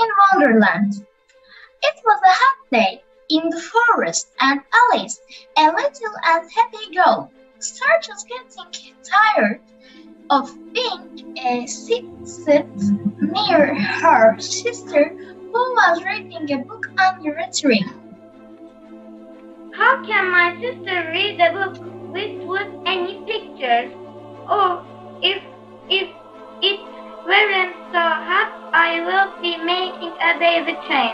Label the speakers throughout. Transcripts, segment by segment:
Speaker 1: in Wonderland. It was a hot day in the forest, and Alice, a little unhappy girl, started getting tired of being seated near her sister, who was reading a book under a tree.
Speaker 2: How can my sister read a book without any pictures? Oh, if it weren't so hot, I will be making a daisy chain.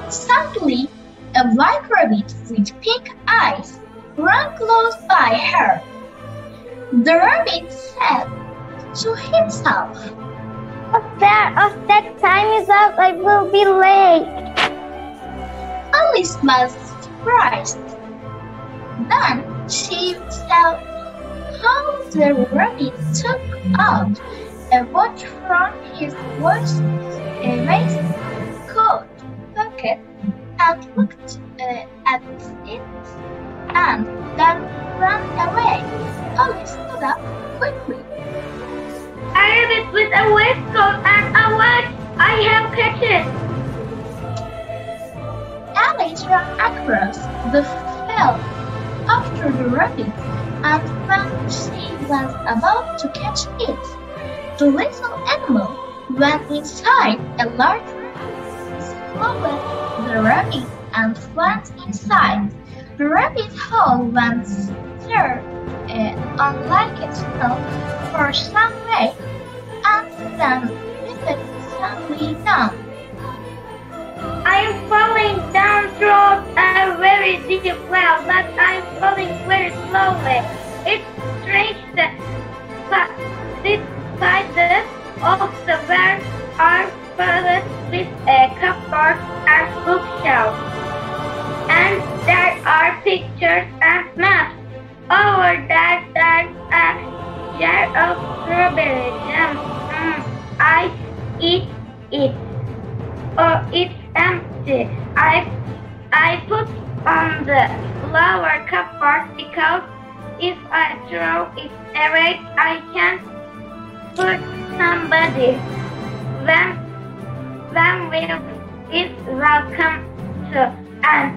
Speaker 1: Suddenly, a white rabbit with pink eyes ran close by her. The rabbit said to himself,
Speaker 3: That time is up, I will be late.
Speaker 1: Alice was surprised. Then she saw how the rabbit took out a watch from his waistcoat pocket and looked at it and then ran away. Alice stood up quickly.
Speaker 2: A rabbit with a waistcoat and a watch! I have catch it!
Speaker 1: Alice ran across the field after the rabbit, and when she was about to catch it, the little animal went inside a large rabbit, swallowed the rabbit, and went inside. The rabbit hole went there unlike itself for some way, and then flitted suddenly down.
Speaker 2: I am falling down through a very deep well, but I am falling very slowly. It's strange that these sides of the world are filled with cupboards and bookshelves, and there are pictures and maps. Over there, there's a jar of strawberry jam. I eat it. Oh, it's empty. I put on the lower cupboard because if I throw it away, I can hurt somebody. When will is welcome to and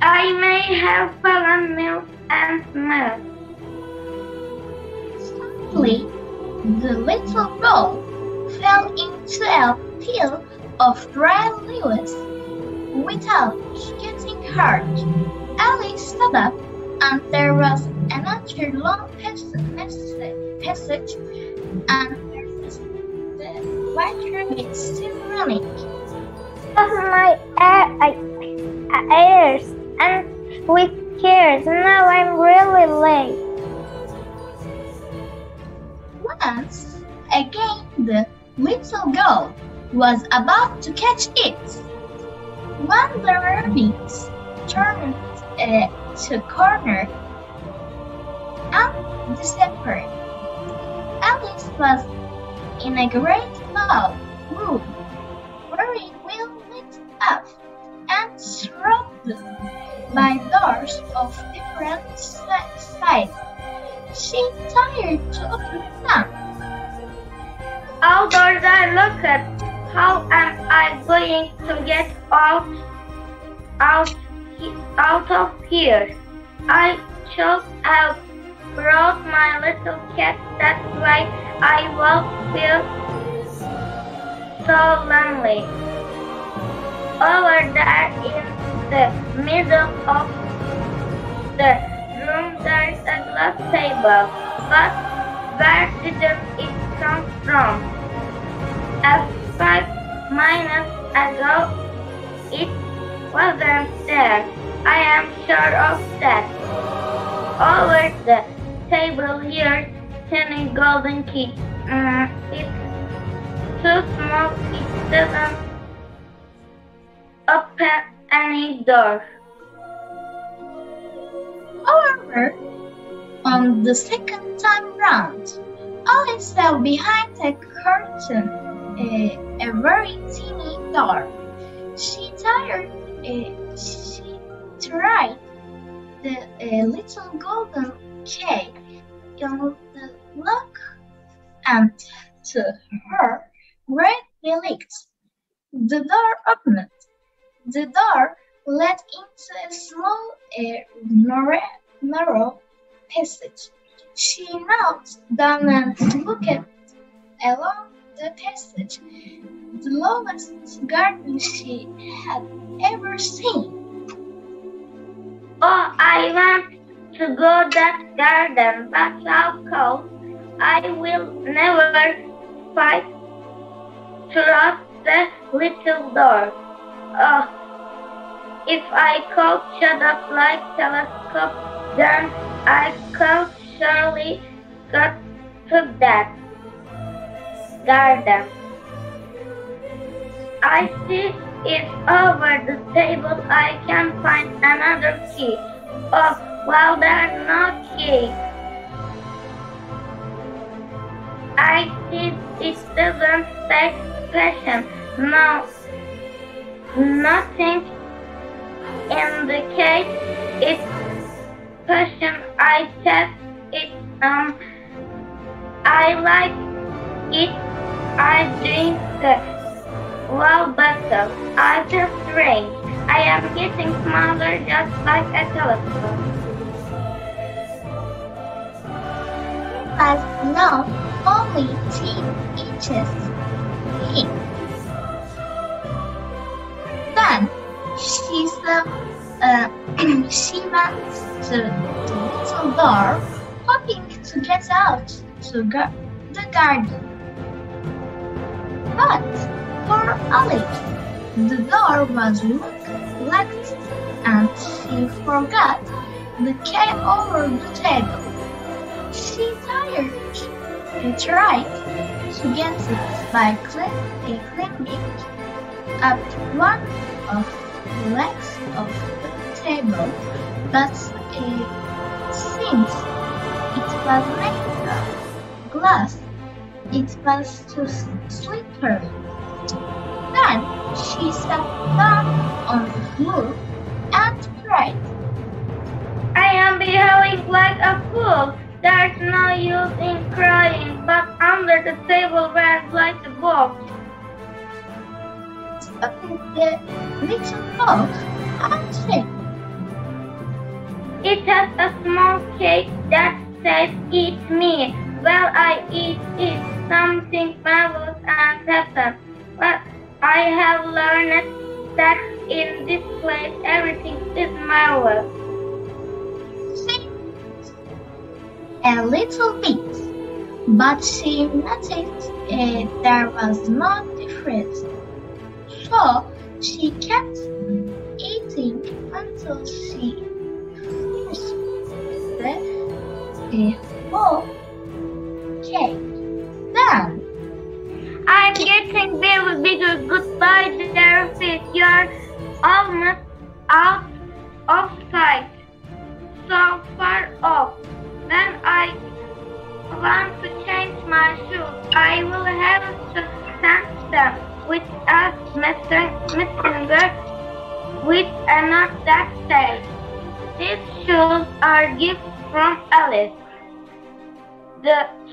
Speaker 2: I may have fallen milk and milk.
Speaker 1: Suddenly, the little girl fell into a pile of dry leaves without getting hurt. Alice stood up, and there was another long passage, and there's the white rabbit still running.
Speaker 3: My ears and with tears. Now I'm really late.
Speaker 1: Once again, the little girl was about to catch it when the rabbit turned to corner and disappeared. Alice was in a great long room, very well lit up and surrounded by doors of different sizes. She tried to open them.
Speaker 2: All doors are locked. How am I going to get out of here? I should have brought my little cat. That's why I will feel so lonely. Over there in the middle of the room there is a glass table. But where did it come from? 5 minutes ago it wasn't there. I am sure of that. Over the table here, tiny golden key. It's too small. It doesn't open any door.
Speaker 1: However, on the second time round, Alice saw behind a curtain a very teeny door. She tried the little golden key in the lock, and, to her great delight, the door opened. The door led into a small, narrow passage. She knelt down and looked along the passage, the lowest garden she had ever seen.
Speaker 2: Oh, I want to go that garden, but how cold. I will never fight through the little door. Oh, if I could shut up like telescope, then I could surely get to that garden. I see it over the table. I can find another key. Oh, well, there's no key. I see it doesn't take patience. No, nothing indicates its passion. I test it. I like it. I drink it. Well, better. I feel strange. I am getting smaller, just like a telescope.
Speaker 1: But now only 10 inches thick. Then she went to the little door, hoping to get out to the garden. But for Alice, the door was locked, and she forgot the key over the table. She tried to get it by climbing up one of the legs of the table, but since it was made of glass, it was too slippery. Then she sat down on the floor and cried.
Speaker 2: I am behaving like a fool. There's no use in crying, but under the table were like a box.
Speaker 1: Opened the little box and said,
Speaker 2: It has a small cake that says eat me. Well, I eat it. Something marvelous and happens. But I have learned that in this place everything is marvelous.
Speaker 1: A little bit, but she noticed there was no difference. So she kept eating until she finished the whole cake. Then,
Speaker 2: I'm getting very bigger. Goodbye, dear fish. You're almost out of sight. So far off. When I want to change my shoes, I will have to send them with a messenger with a note that says, These shoes are gifts from Alice.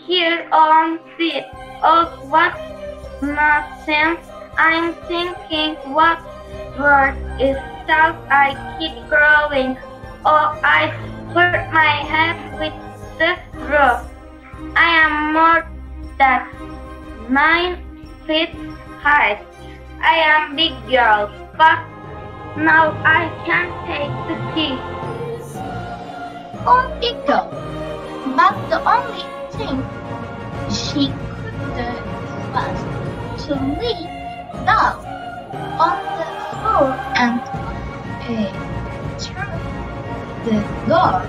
Speaker 2: Here on it. Oh, what nonsense. I'm thinking what word is stuff I keep growing. Oh, I hurt my head with the roof. I am more than 9 feet high. I am big girl, but now I can take the key.
Speaker 1: oh, big girl. But the only thing she could do was to lay down on the floor and through the door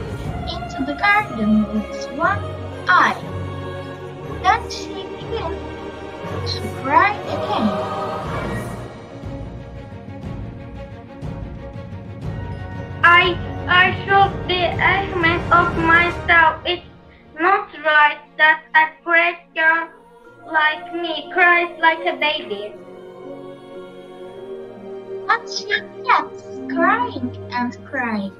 Speaker 1: into the garden with one eye. Then she began to cry again.
Speaker 2: I should be ashamed of myself. It's not right that a great girl like me cries like a baby.
Speaker 1: But she kept crying and crying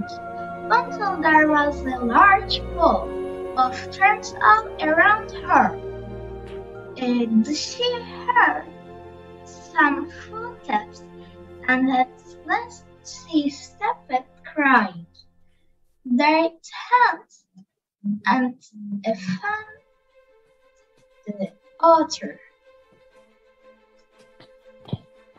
Speaker 1: until there was a large ball of threads all around her. She heard some footsteps, and at last she stopped crying. Their hands and found the otter.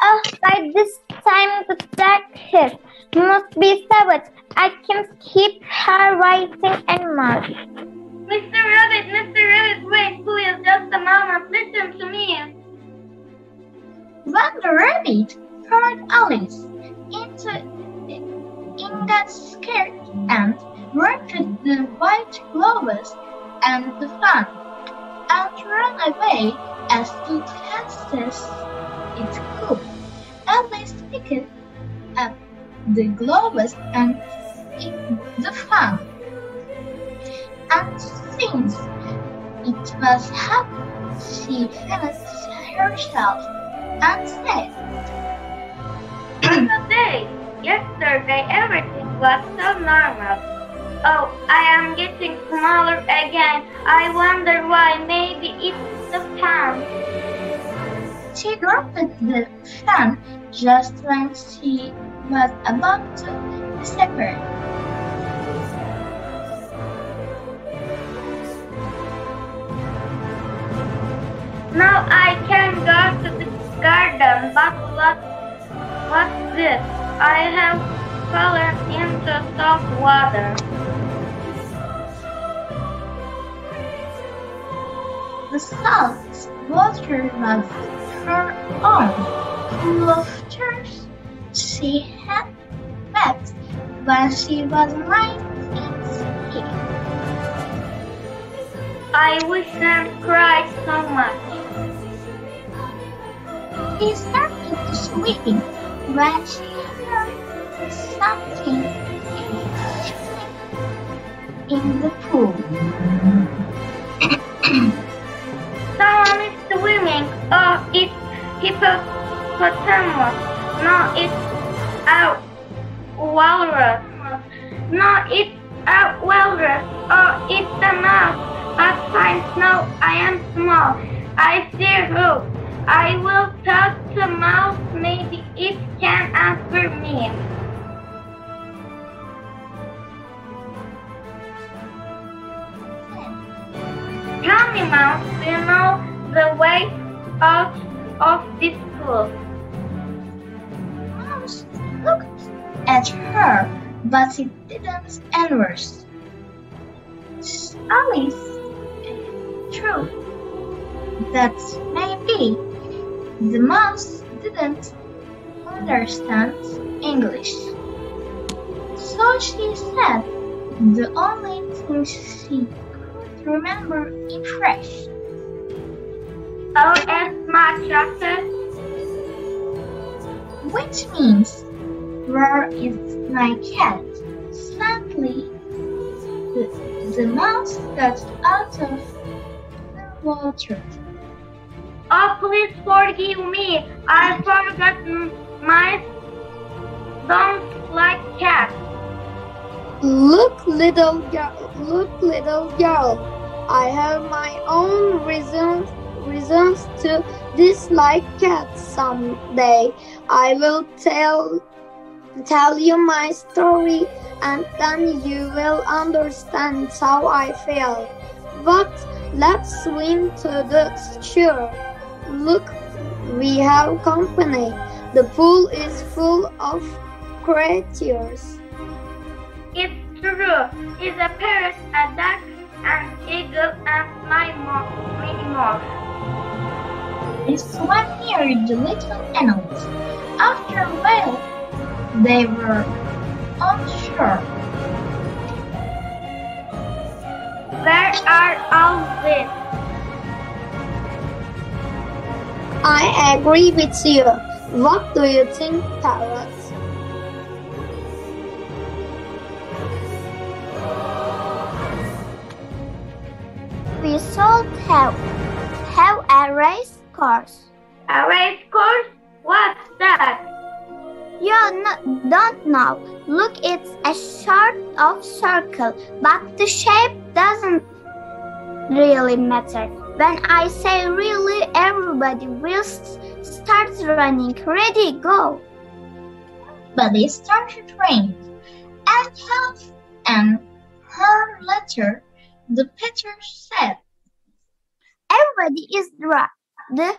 Speaker 3: Oh, by this time the darkness must be savage. I can keep her waiting anymore.
Speaker 2: Mr. Rabbit, wait, please, just a moment, listen to me.
Speaker 1: When the rabbit heard Alice got scared and wrapped the white gloves and the fan and ran away as fast as it could. Alice picked up the gloves and the fan, and since it was happy, she felt herself and said,
Speaker 2: Yesterday everything was so normal. Oh, I am getting smaller again. I wonder why. Maybe it's the fan.
Speaker 1: She dropped the fan just when she was about to disappear.
Speaker 2: Now I can go to the garden, but what's this? I have fallen into salt water.
Speaker 1: The salt water was her own, full of tears she had wept when she was lying in sea.
Speaker 2: I wish and cried so much.
Speaker 1: She started sweeping when she heard something in the pool.
Speaker 2: Someone is swimming. Oh, it's hippopotamus. No, it's a walrus. No, it's a walrus. Oh, it's a mouse. But fine, no, I am small. I see who. I will talk to mouse. Maybe it can answer me. Tell me, mouse, do you know the way out of this pool?
Speaker 1: Mouse looked at her, but it didn't answer. Alice thought that maybe the mouse didn't understand English. So she said the only thing she could remember in French.
Speaker 2: Oh, it's my chocolate.
Speaker 1: Which means, where is my cat? Suddenly, the mouse got out of the water.
Speaker 2: Oh, please forgive me. I forgot mice don't like cats.
Speaker 4: Look, little girl. I have my own reasons to dislike cats someday. I will tell you my story, and then you will understand how I feel. But let's swim to the shore. Look, we have company. The pool is full of creatures.
Speaker 2: It's true. It's a parrot, a duck, an eagle, and many more.
Speaker 1: They swam near the little animals. After a while, they were on shore.
Speaker 2: Where are all these?
Speaker 4: I agree with you. What do you think, parrot?
Speaker 3: We should have a race course.
Speaker 2: A race course? What's that?
Speaker 3: You don't know. Look, it's a sort of circle, but the shape doesn't really matter. When I say really, everybody will start running. Ready, go.
Speaker 1: But they started running. At half an hour later, the Peter said,
Speaker 3: Everybody is dry. The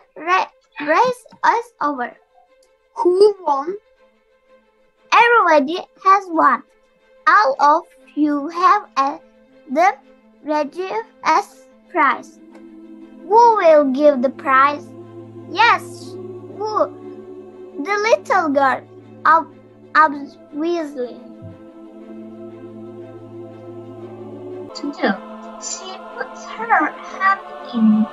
Speaker 3: race is over.
Speaker 4: Who won?
Speaker 3: Everybody has won. All of you have the regift prize. Who will give the prize? Yes, who? The little girl, obviously.
Speaker 1: To do. She puts her hand in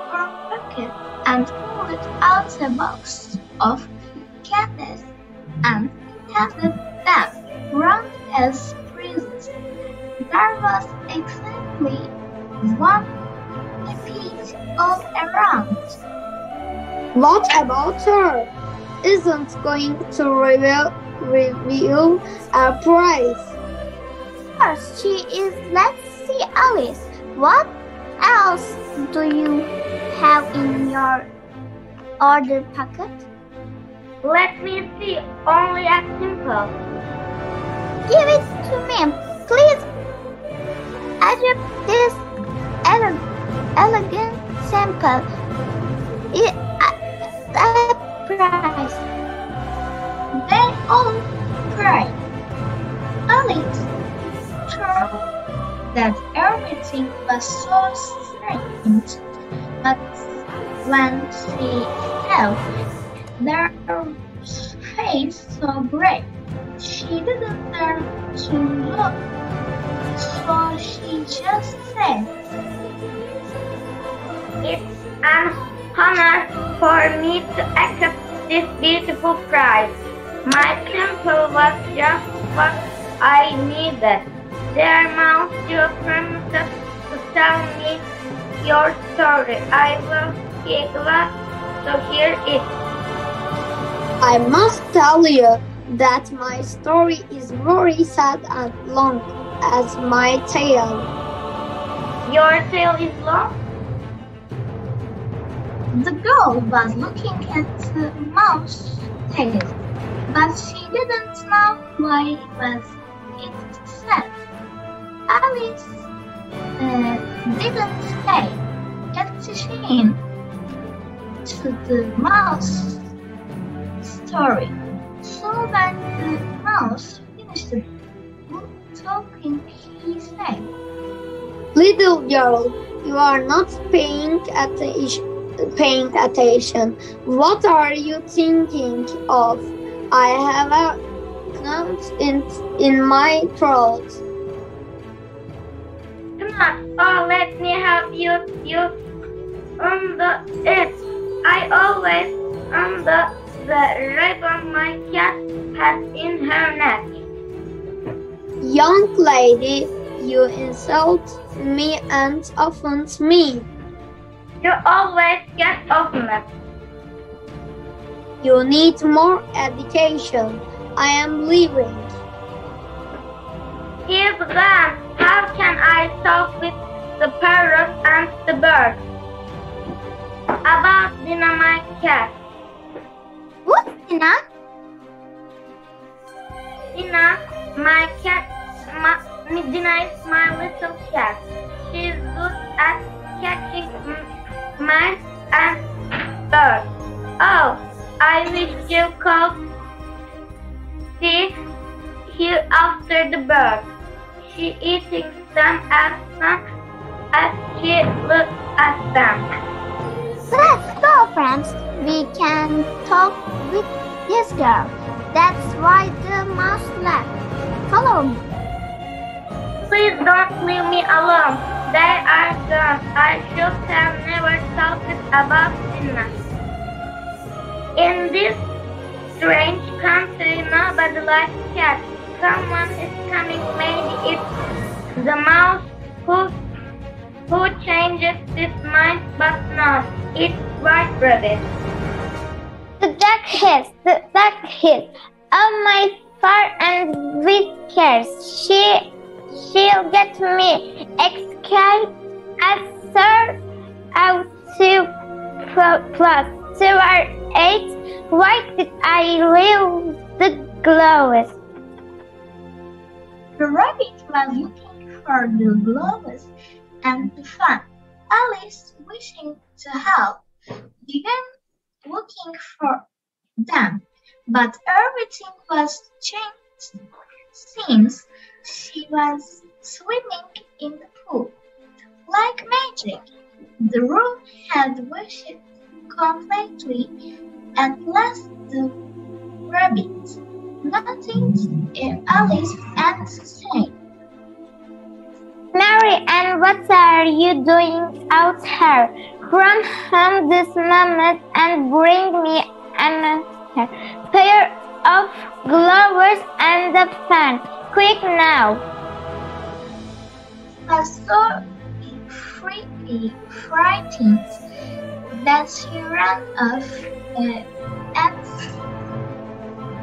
Speaker 1: her pocket and pulled out a box of candies and handed them round as presents. There was exactly one repeat all around.
Speaker 4: What about her? Isn't going to reveal our prize.
Speaker 3: Of course, she is. Let's see, Alice. What else do you have in your order pocket?
Speaker 2: Let me see, only a simple.
Speaker 3: Give it to me, please. Accept this elegant sample. A prize.
Speaker 1: They all cried. Alice thought that everything was so strange, but when she saw their face so brave, she didn't dare to look, so she just said,
Speaker 2: It's an honor for me to accept this beautiful prize. My temple was just what I needed. Dear Monsieur Princess, to tell me your story. I will be glad to hear it.
Speaker 4: I must tell you that my story is very sad and long as my tale.
Speaker 2: Your tale is long?
Speaker 1: The girl was looking at the mouse's tail, but she didn't know why was it sad. Alice didn't pay attention to the mouse story. So when the mouse finished talking, he said,
Speaker 4: Little girl, you are not paying attention. What are you thinking of? I have a knot in my throat.
Speaker 2: Oh, let me help you undo it. I always undo the ribbon my cat has in her neck.
Speaker 4: Young lady, you insult me and offend me.
Speaker 2: You always get offended.
Speaker 4: You need more education. I am leaving.
Speaker 2: He's gone. How can I talk with the parrot and the bird? About Dina, my cat.
Speaker 3: What's Dina?
Speaker 2: Dina, my cat. Dina is my little cat. She's good at catching mice and birds. Oh, I wish you could see here after the bird. She eating them as soon as she looks at them.
Speaker 3: Let's go, friends. We can talk with this girl. That's why the mouse left. Follow me.
Speaker 2: Please don't leave me alone. They are gone. I should have never talked about Dina. In this strange country, nobody likes cats. Someone is coming. Maybe it's the mouse who changes his mind, but no, it's White Rabbit.
Speaker 3: The duck hissed. Oh, my fur and whiskers. She'll get me. Exclaimed Sir
Speaker 2: out 2 plus 2 are 8. Why did I lose the gloves?
Speaker 1: The rabbit was looking for the gloves and found Alice, wishing to help, began looking for them, but everything was changed since she was swimming in the pool. Like magic, the room had vanished completely and left the rabbit. Nothing Alice and said.
Speaker 2: Mary Ann, what are you doing out here? Run home this moment and bring me another pair of gloves and a fan. Quick now!
Speaker 1: I was so frightened that she ran off and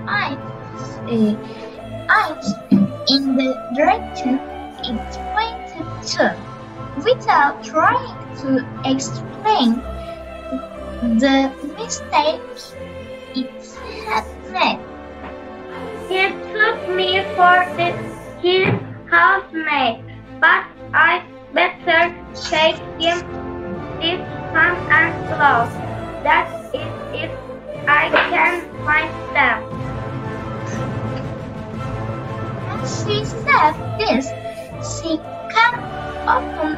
Speaker 1: eyes in the direction it pointed to, without trying to explain the mistake it had made.
Speaker 2: He took me for his housemaid, but I better take him his hand and gloves. That is if I can find them.
Speaker 1: As she said this, she came upon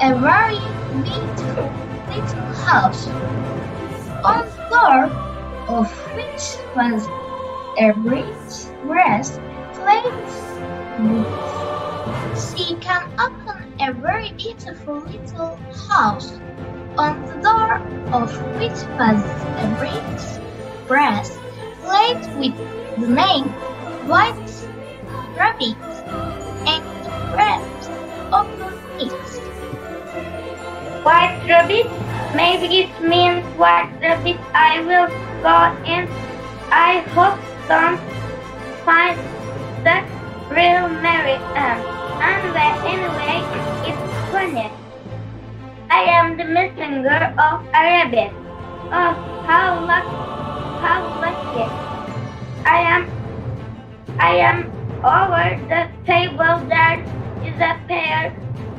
Speaker 1: a very beautiful little house, on the door of which was a rich brass plate with. She came upon a very beautiful little house, on the door of which was a rich brass plate with the name White Rabbit and wrapped upon it.
Speaker 2: White rabbit? Maybe it means white rabbit. I will go in. I hope don't find that real Mary Ann. Anyway, it's funny. I am the messenger of a rabbit. Oh, how lucky! I am over the table. There is a pair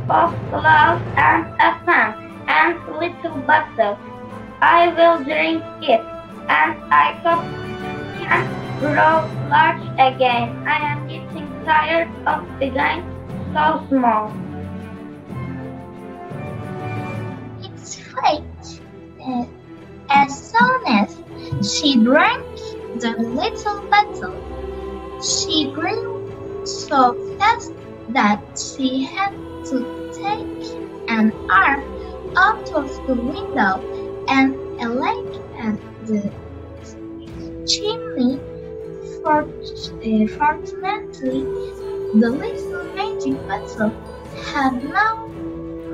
Speaker 2: of gloves and a fan and a little bottle. I will drink it, and I hope can grow large again. I am getting tired of being so small.
Speaker 1: It's fate. As soon as she drank the little bottle, she grew so fast that she had to take an arm out of the window and a leg at the chimney. Fortunately, the little magic bottle had no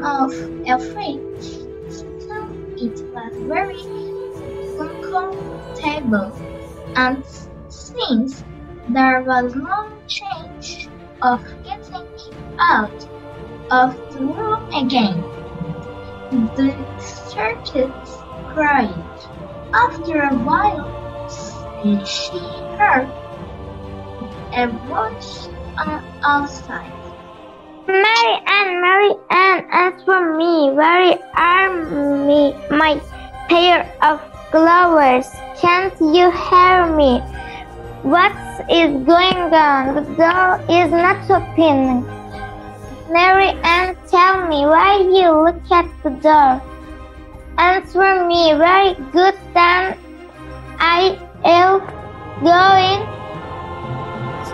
Speaker 1: of effect. Still, it was very uncomfortable, and since there was no chance of getting out of the room again, the circus cried. After a while, she heard a voice outside.
Speaker 2: Mary Ann, as for me, where are my pair of gloves? Can't you hear me? What is going on? The door is not opening. Mary Ann, tell me why you look at the door. Answer me. Very good, then I will go in.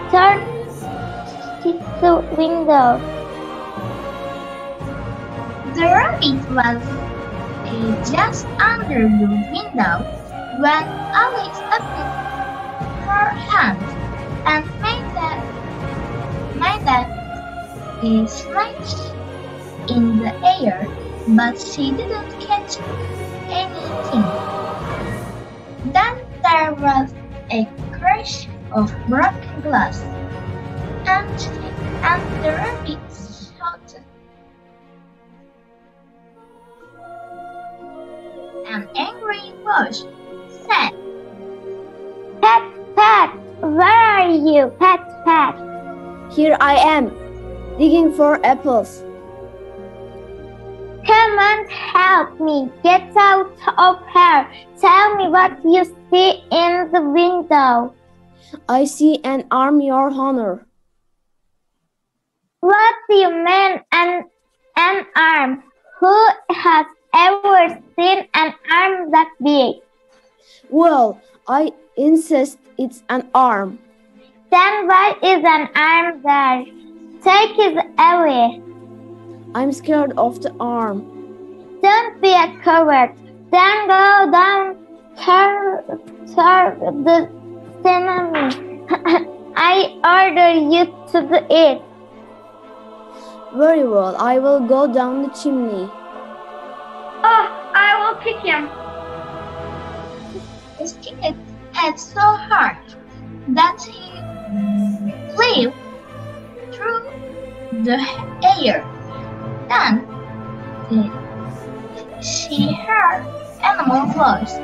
Speaker 2: Start the window.
Speaker 1: The rabbit was just under the window when Alice opened her hand and made a smash in the air, but she didn't catch anything. Then there was a crash of broken glass, and the rabbit shouted,
Speaker 5: Here I am, digging for apples.
Speaker 3: Come and help me get out of here. Tell me what you see in the window.
Speaker 5: I see an arm, Your Honor.
Speaker 3: What do you mean an arm? Who has ever seen an arm that big?
Speaker 5: Well, I insist it's an arm.
Speaker 3: Then why is an arm there? Take it away.
Speaker 5: I'm scared of the arm.
Speaker 3: Don't be a coward. Then go down to the chimney. I order you to do it.
Speaker 5: Very well, I will go down the chimney.
Speaker 2: Oh, I will kick him.
Speaker 1: His kick had so hard that he flew through the air. Then she heard animal voice.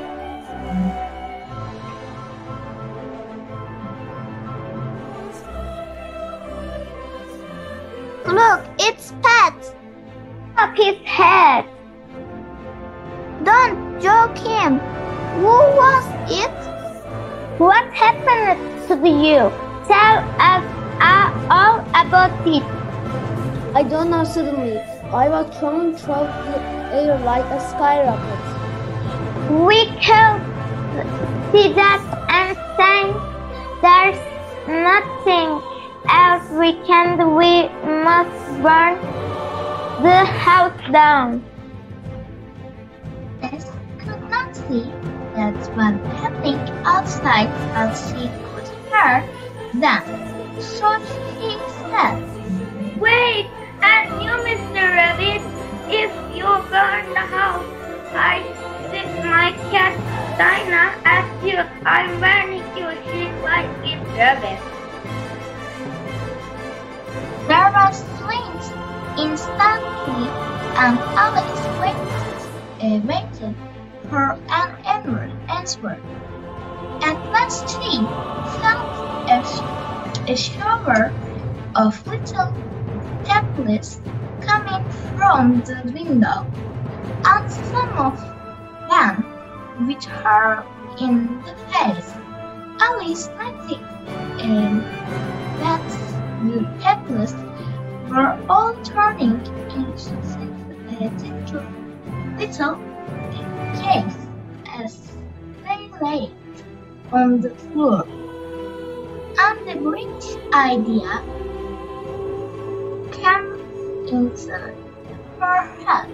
Speaker 3: Look, it's Pat. Up his head. Don't joke him. Who was it? What happened to you? Tell us all about it.
Speaker 5: I don't know suddenly. I was thrown through the air like a skyrocket.
Speaker 3: We can see that and say there's nothing else we can do. We must burn the house down.
Speaker 1: Bess could not see that was happening outside, but she could hear them. So she said,
Speaker 2: Wait, and you, Mr. Rabbit, if you burn the house, I stick my cat Dinah at you. I'm burning you. She's like it, Rabbit.
Speaker 1: there was flames instantly, and Alice waited for an answer. At last she felt a shower of little pebbles coming from the window, and some of them with her in the face. Alice noticed that the pebbles were all turning into little cakes as they lay on the floor. And the great idea came into her head.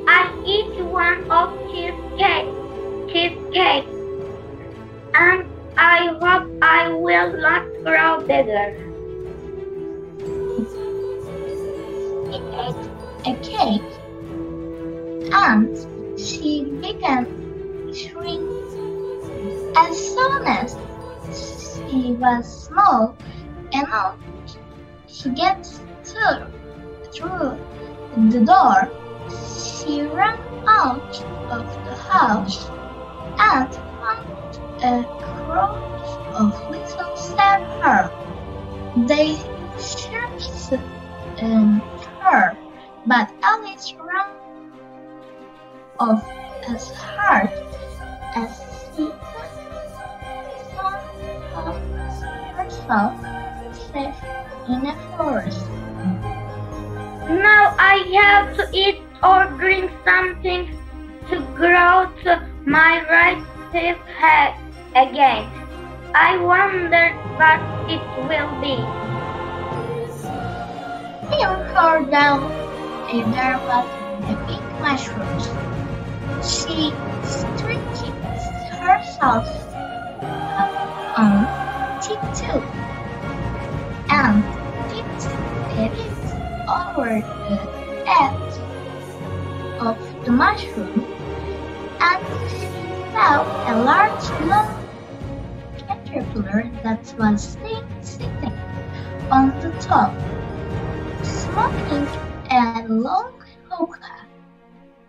Speaker 2: I eat one of cheesecake, and I hope I will not grow bigger.
Speaker 1: She ate a cake, and she began shrink. As soon as she was small enough to get through the door, she ran out of the house and found a crowd of little sapphires. They chased her, but Alice ran off as hard as she found herself safe in a forest.
Speaker 2: Now I have to eat or drink something to grow to my right head again. I wonder what it will be.
Speaker 1: Near her down there was a big mushroom. She stretched herself on tiptoe and tipped a bit over the edge of the mushroom, and she saw a large long caterpillar that was sitting on the top, smoking a long hookah.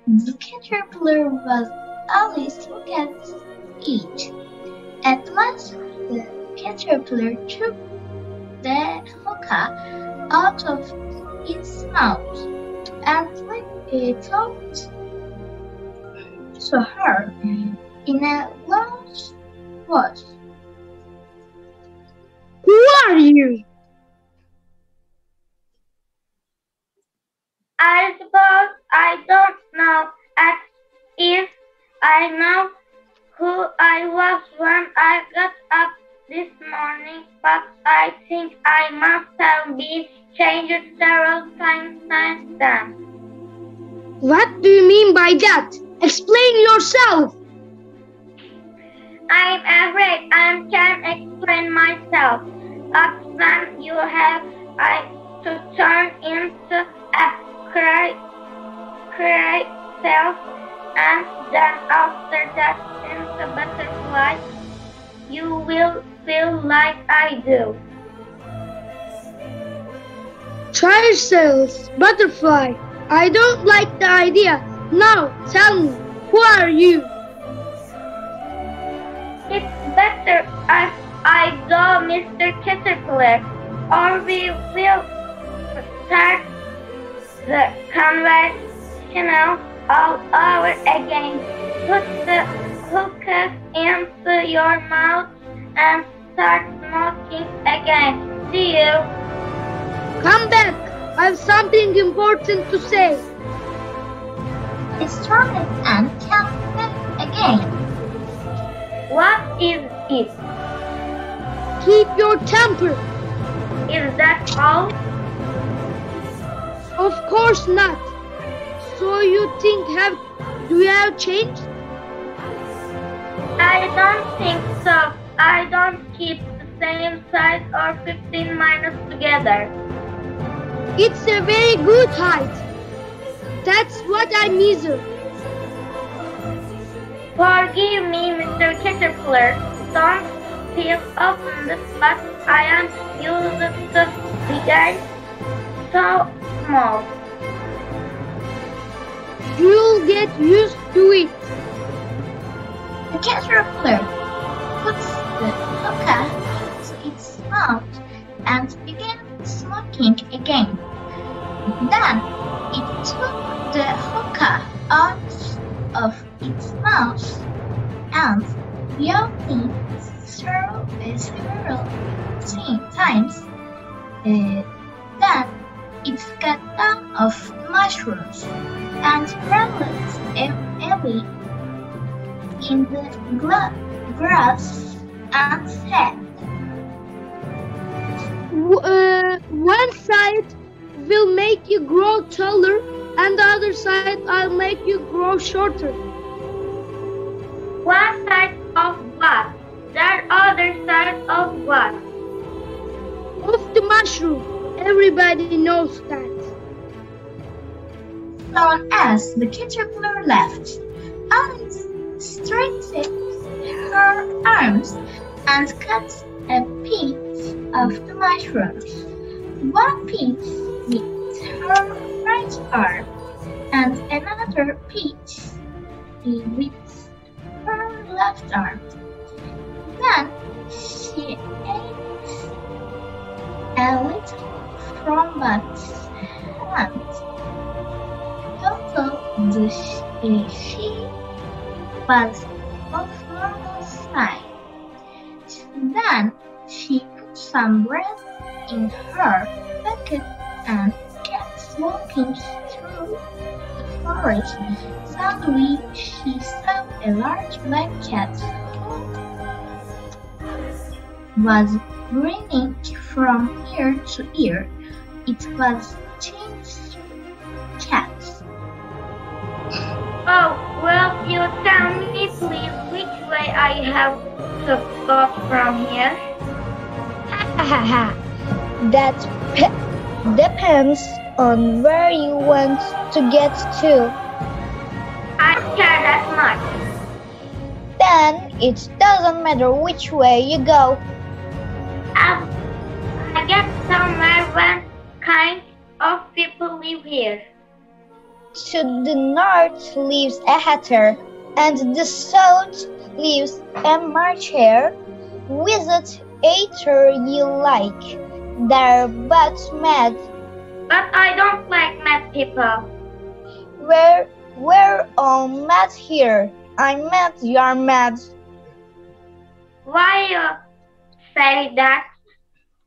Speaker 1: The caterpillar was Alice looked at it. At last the caterpillar took the hookah out of its mouth and talked to her in a loud voice.
Speaker 4: Who are you?
Speaker 2: I suppose I don't know as if I know who I was when I got up this morning, but I think I must have been changed several times since then.
Speaker 4: What do you mean by that? Explain yourself.
Speaker 2: I'm afraid I can't explain myself. But when you have to turn into a cry self, and then after that into butterfly, you will feel like I do.
Speaker 4: Try yourselves, butterfly. I don't like the idea. Now tell me, who are you?
Speaker 2: It's better if I go, Mr. Caterpillar, or we will start the conventional all over again. Put the hookah into your mouth and start smoking again. See you.
Speaker 4: Come back. I have something important to say.
Speaker 1: He started and came back again.
Speaker 2: What is it?
Speaker 4: Keep your temper.
Speaker 2: Is that all?
Speaker 4: Of course not. So you think do you have changed?
Speaker 2: I don't think so. I don't keep the same size or 15 minus together.
Speaker 4: It's a very good height. That's what I measure.
Speaker 2: Forgive me, Mr. Caterpillar. Don't feel offended, but I am used to being so small.
Speaker 4: You'll get used to it.
Speaker 1: The caterpillar puts the hookah to its mouth and began smoking again. Then it took the hookah out of its mouth and yawning several times. Then it got down of mushrooms and rolled away in the grass and said,
Speaker 4: One side will make you grow taller and the other side I'll make you grow shorter.
Speaker 2: One side of what? The other side of what?
Speaker 4: Of the mushroom. Everybody knows that.
Speaker 1: soon as the caterpillar left, Alice stretched her arms and cut a piece of the mushrooms. One piece with her right arm and another piece with her left arm. Then she ate a little from But's hand. Although the she was of normal size. Then she put some bread in her bucket and kept walking through the forest. Suddenly she saw a large black cat who was grinning from ear to ear. It was Chin's cat.
Speaker 2: Oh, will you tell me please which way I have to go from here?
Speaker 5: That depends on where you want to get to.
Speaker 2: I care that much.
Speaker 5: Then it doesn't matter which way you go.
Speaker 2: I get somewhere when kind of people live here.
Speaker 5: To the north lives a hatter, and the south lives a march hare. Visit either you like. They're but mad.
Speaker 2: But I don't like mad people.
Speaker 5: We're all mad here. I'm mad, you're mad.
Speaker 2: Why you say that?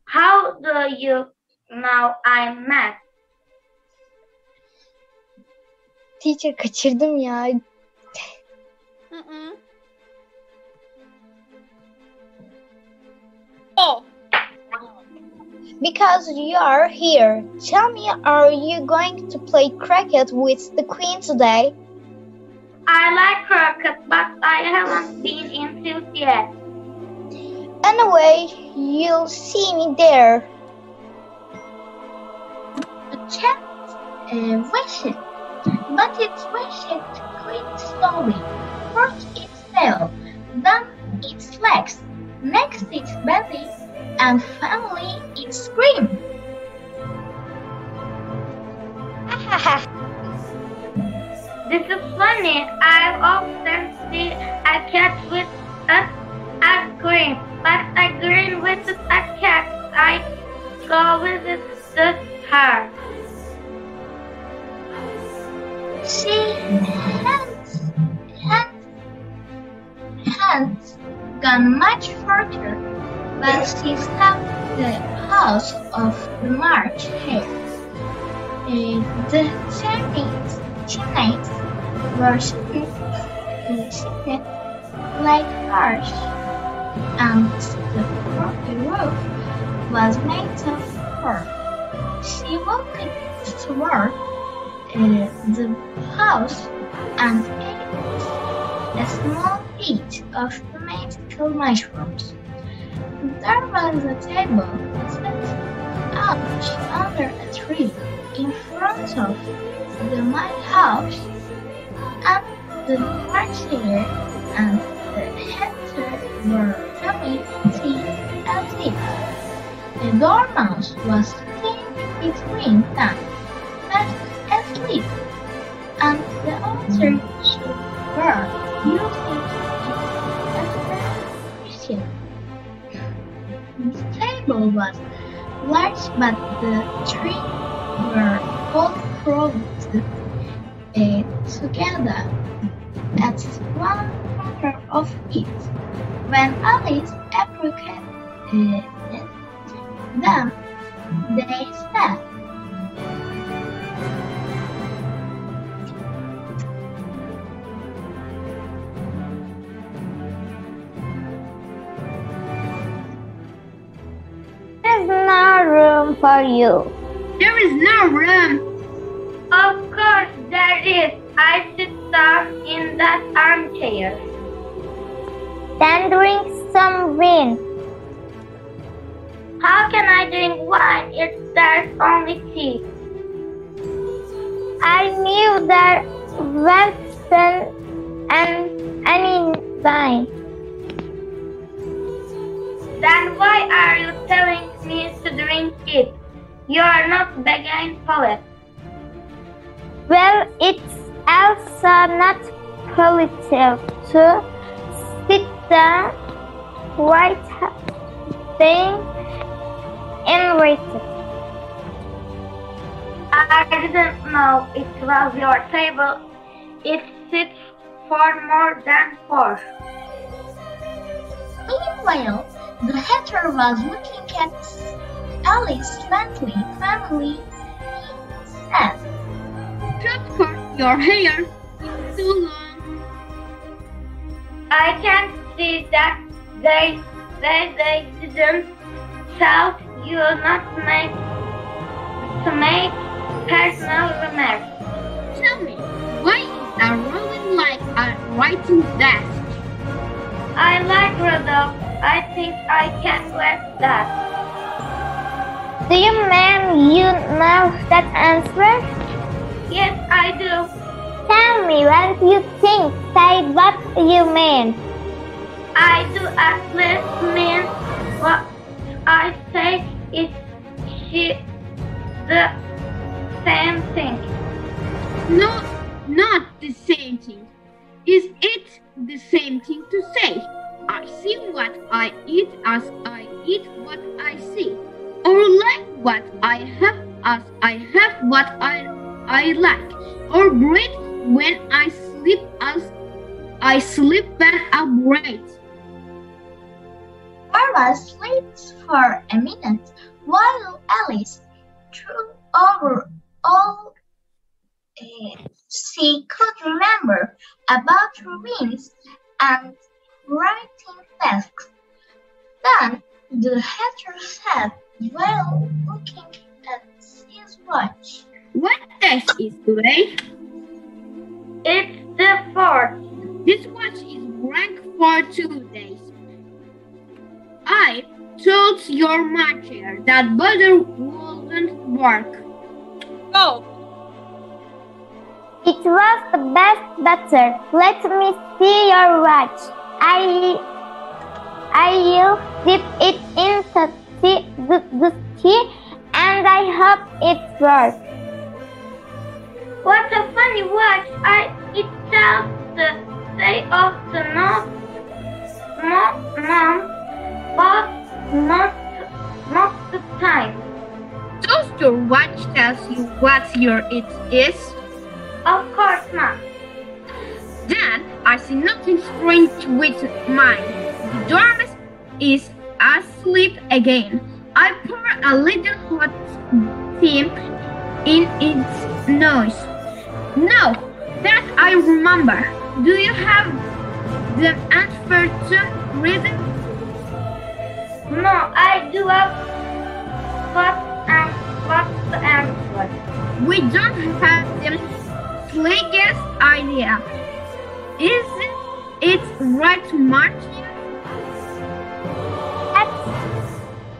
Speaker 2: How do you know I'm mad?
Speaker 5: Teacher kaçırdım ya.
Speaker 4: Oh.
Speaker 5: Because you're here. Tell me, are you going to play cricket with the Queen today?
Speaker 2: I like cricket, but I haven't been in field yet.
Speaker 5: Anyway, you'll see me there.
Speaker 1: The cat wished, but it wished quite slowly. First its tail, then its legs, next its belly, and finally it screamed.
Speaker 2: This is funny. I often see a cat with a green, but a green with a cat. I go visit her.
Speaker 1: She hadn't gone much further when she stopped the house of the March Hare. The teammates were seated like cars, and the roof was made of fur. She walked toward the house and ate a small bit of the magical mushrooms. There was a table set out under a tree in front of the mud house, and the martyr and the hunter were having tea at it. The dormouse was sitting between them, fast asleep, and the other two were using its as the table was large, but the three were all crowded together at one corner of it. When Alice approached them, they said,
Speaker 3: There's no room for you.
Speaker 4: There is no room.
Speaker 2: Of course there is. I sit down in that armchair.
Speaker 3: Then drink some wine.
Speaker 2: How can I drink wine if there's only tea?
Speaker 3: I knew there wasn't any wine.
Speaker 2: Then why are you telling me to drink it? You are not begging for it.
Speaker 3: Well, it's also not polite to sit down right being invited.
Speaker 2: I didn't know it was your table. It sits for more than four.
Speaker 1: Meanwhile, the hatter was looking at Alice slightly. Finally, he said,
Speaker 4: Cut your hair. It's too long.
Speaker 2: I can see that they didn't tell you not to make personal remarks.
Speaker 4: Tell me, why is a rolling like a writing desk?
Speaker 2: I like Rudolph. I think I can let that.
Speaker 3: Do you mean you know that answer?
Speaker 2: Yes, I do.
Speaker 3: Tell me what you think. Say what you mean.
Speaker 2: I do at least mean what I say. Is she the same thing?
Speaker 4: No, not the same thing. Is it the same thing to say? I see what I eat as I eat what I see.
Speaker 6: or like what I have as I have what I like, or breathe when I sleep as I sleep when I breathe.
Speaker 1: Barbara sleeps for a minute while Alice threw over all she could remember about ruins and writing desks. Then the hatter said while looking at his watch.
Speaker 6: What day is today?
Speaker 2: It's the 4th.
Speaker 6: This watch is blank for 2 days. I told your mother that butter wouldn't work.
Speaker 7: Go.
Speaker 3: It was the best butter. Let me see your watch. I'll dip it into the tea, and I hope it works.
Speaker 2: What a funny watch! It tells the day of the month, but not the time.
Speaker 6: Does your watch tell you what year it is?
Speaker 2: Of course not.
Speaker 6: Then I see nothing strange with mine. The dormouse is asleep again. I pour a little hot tea in its nose. Now that I remember, do you have the answer to reason?
Speaker 2: No, I do have what's the answer?
Speaker 6: We don't have the slightest idea. Isn't it right, Martin?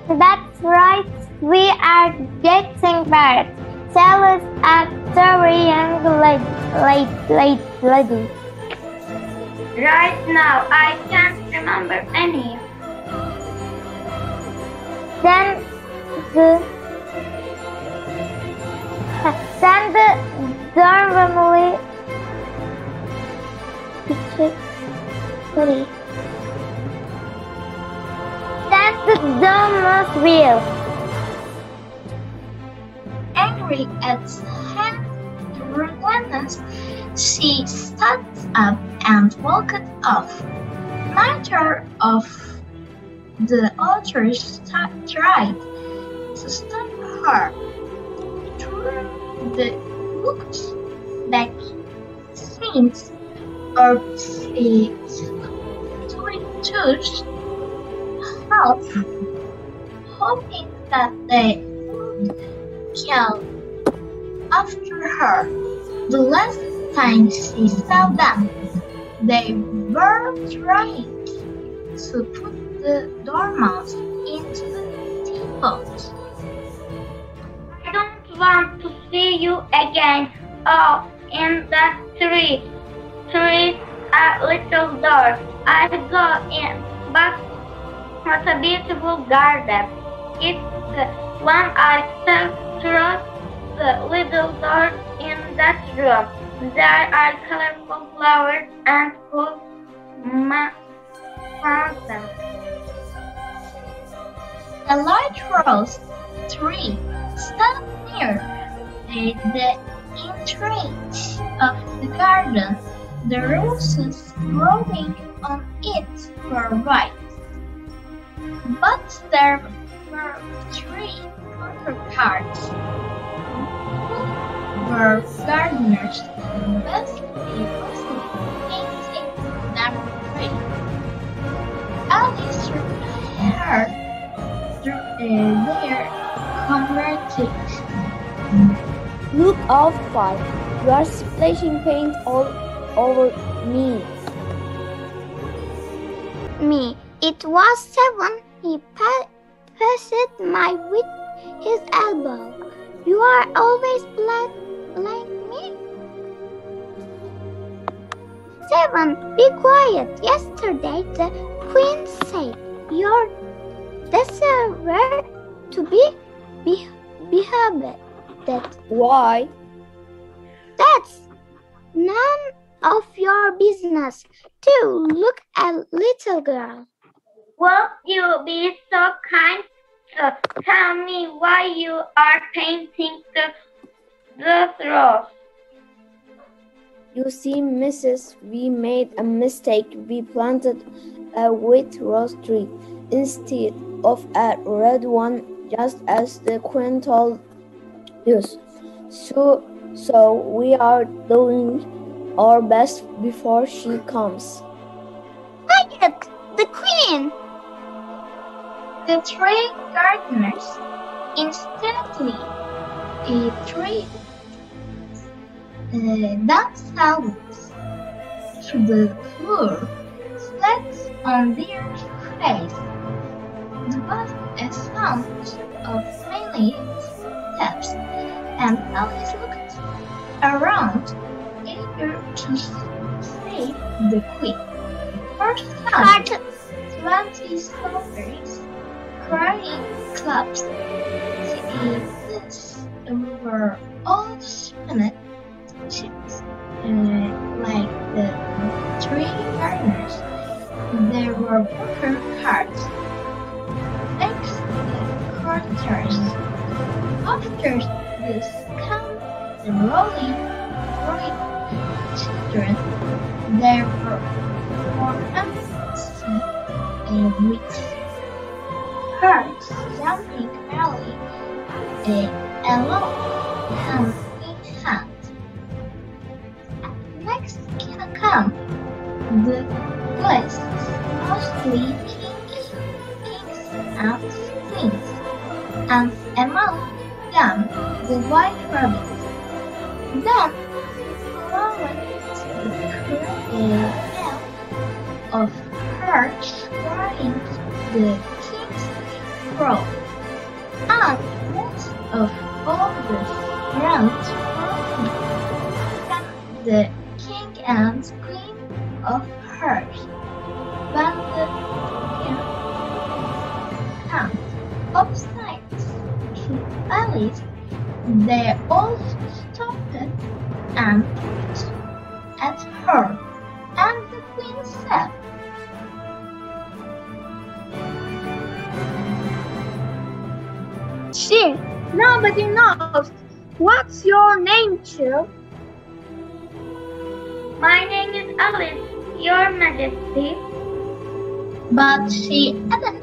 Speaker 3: That's right. We are getting better. Tell us a story, young lady.
Speaker 2: Right now, I can't remember any.
Speaker 3: Then the dormitory. Then the dormouse wheel.
Speaker 1: Angry at Helena's, she stood up and walked off. Neither of the others tried to stop her. Through the looked back scenes or tweeters help, hoping that they would kill after her. The last time she saw them, they were trying to put the dormouse into the teapot.
Speaker 2: I don't want to see you again. Oh, in that tree. Tree's a little door. I go in, but what a beautiful garden. It's the one I saw through the little door in that room. There are colorful flowers and cool fountains.
Speaker 1: A large rose tree stood near the entrance of the garden. The roses growing on it were white, but there were 3 counterparts who were gardeners best possible painting them green. Alice heard their conversation.
Speaker 5: Look out, Five. You are splashing paint all over me.
Speaker 3: It was 7. He passed my with his elbow. You are always like me. 7. Be quiet. Yesterday the queen said your deserve to be beheaded.
Speaker 5: Why?
Speaker 3: That's none of your business. Look at little girl.
Speaker 2: Won't you be so kind So tell me why you are painting the rose.
Speaker 7: You see, Mrs., we made a mistake. We planted a white rose tree instead of a red one, just as the Queen told us. So we are doing our best before she comes.
Speaker 3: Quiet! The Queen!
Speaker 1: The tree gardeners instantly treated themselves to the floor, flat on their face. There was a sound of many steps, and Alice looked around, eager to see the Queen. Her son, 20 soldiers, crying clubs. These were all Spanish ships, like the tree gardeners. There were worker carts, next the quarters. After this come the rolling children. There were more animals with herds jumping merrily along hand in hand. Next come the guests, mostly kings and queens, and among them the white rabbit. Then followed the crowd of herds carrying the king's crow, and most of all the friends from the king and queen of herds. When the king comes upside to Alice, they all stopped and looked at her, and the queen said,
Speaker 5: She, nobody knows. What's your name, Jill?
Speaker 2: My name is Alice, Your Majesty.
Speaker 1: but she added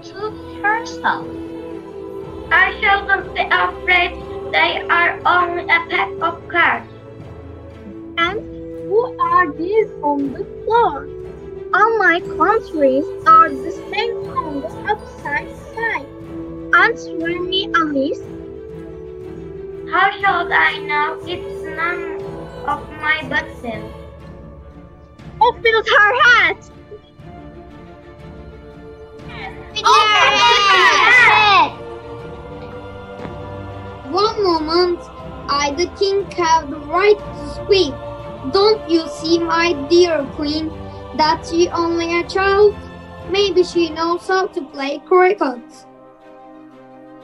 Speaker 1: to herself,
Speaker 2: I shouldn't be afraid. They are only a pack of cards.
Speaker 5: And who are these on the floor? All my countries are the same on the outside side. Answer me, Alice.
Speaker 2: How should I know? It's none of my business.
Speaker 5: Who filled her hat?
Speaker 4: One moment, I, the king, have the right to speak. Don't you see, my dear queen, that she only a child? Maybe she knows how to play cricket.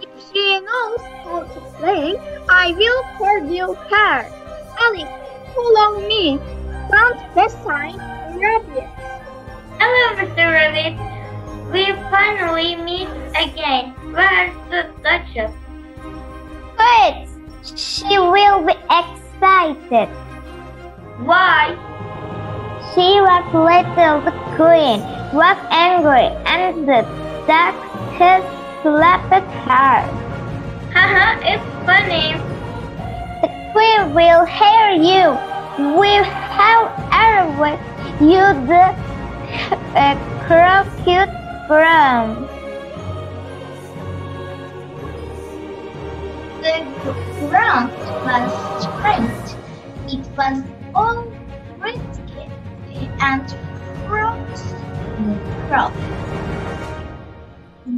Speaker 5: If she knows how to play, I will forgive her. Alice, follow me. Stand beside Rabbit.
Speaker 2: Hello, Mr. Rabbit. We finally meet again. Where's the Duchess?
Speaker 3: Wait, she will be excited.
Speaker 2: Why?
Speaker 3: She was little the queen, was angry, and the Duchess slapped her.
Speaker 2: Haha, it's funny.
Speaker 3: The queen will hear you. Will however you the crooked broom.
Speaker 1: the ground was straight. It was all risky and froze the crop.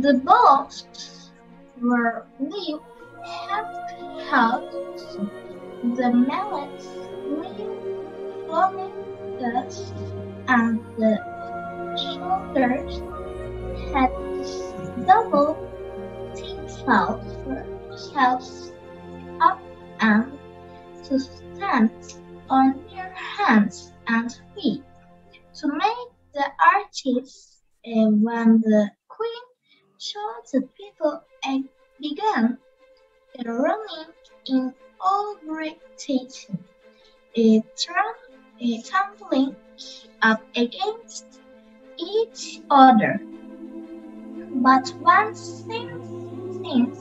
Speaker 1: The balls were leaf handcuffs. The mallets leaf flowing dust, and the shoulders had double themselves up and to stand on their hands and feet to make the arches when the queen So the people began running in all directions, tumbling up against each other. But when things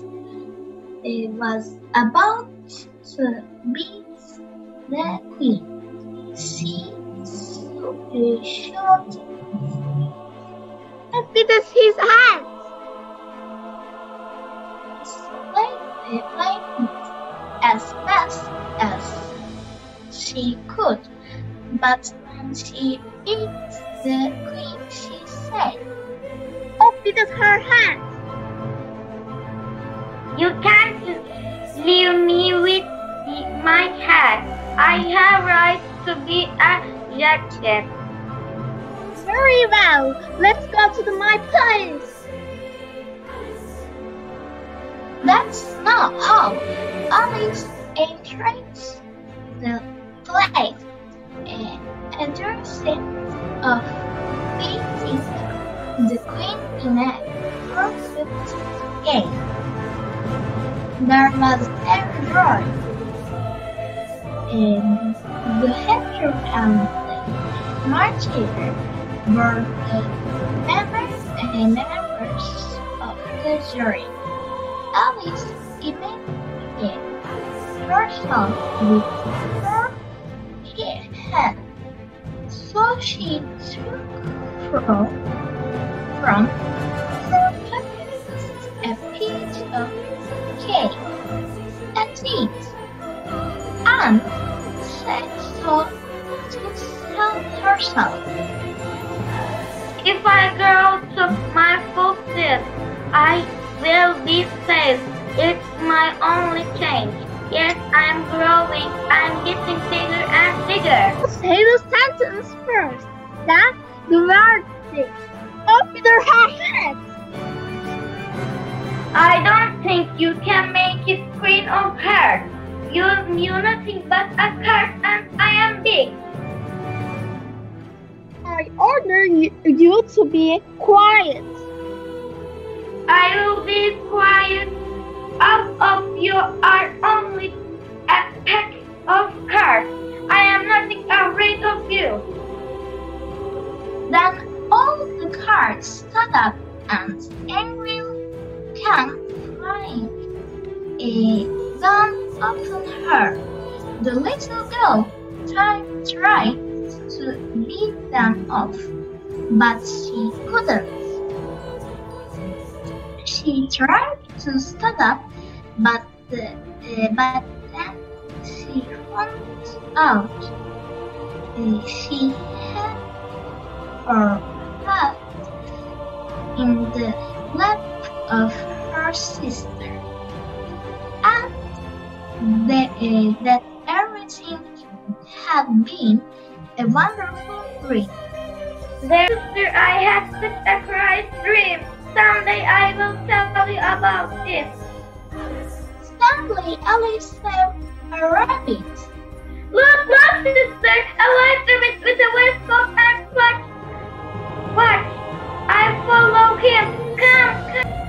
Speaker 1: was about to beat the queen, she shot
Speaker 5: and beat his hands.
Speaker 1: Playing as fast as she could, but when she beat the queen, she said,
Speaker 5: "Oh, beat her hands!
Speaker 2: You can't leave me with my hat. I have right to be a jacket."
Speaker 5: Very well, let's go to my place.
Speaker 1: That's not how Alice entered the place, addressing of beating the queen in a perfect game. There was a roar, and the hunter and the martyr were the members of the jury. Alice immediately herself with her hand, so she took from her pocket a piece of cake and ate, and said so to herself,
Speaker 2: If I grow to my full self, I will be safe. It's my only change. Yes, I'm growing. I'm getting bigger and bigger.
Speaker 5: Say the sentence first, then the verdict. Oh, beat her hands!
Speaker 2: I don't think you can make it Queen of Hearts. You knew nothing but a card and I am big.
Speaker 5: I order you to be quiet.
Speaker 2: I will be quiet. All of you are only a pack of cards. I am nothing afraid of you.
Speaker 1: Then all the cards stood up and angrily came flying down upon her. The little girl tried to beat them off, but she couldn't. She tried to stand up, but then she found out she had her head in the lap of her sister, and that everything had been a wonderful dream.
Speaker 2: Sister, I had such a great dream. Someday I will tell you about it.
Speaker 1: Suddenly, Alice saw a rabbit.
Speaker 2: Look, sister, a white rabbit with a waistcoat and watch. I follow him. Come.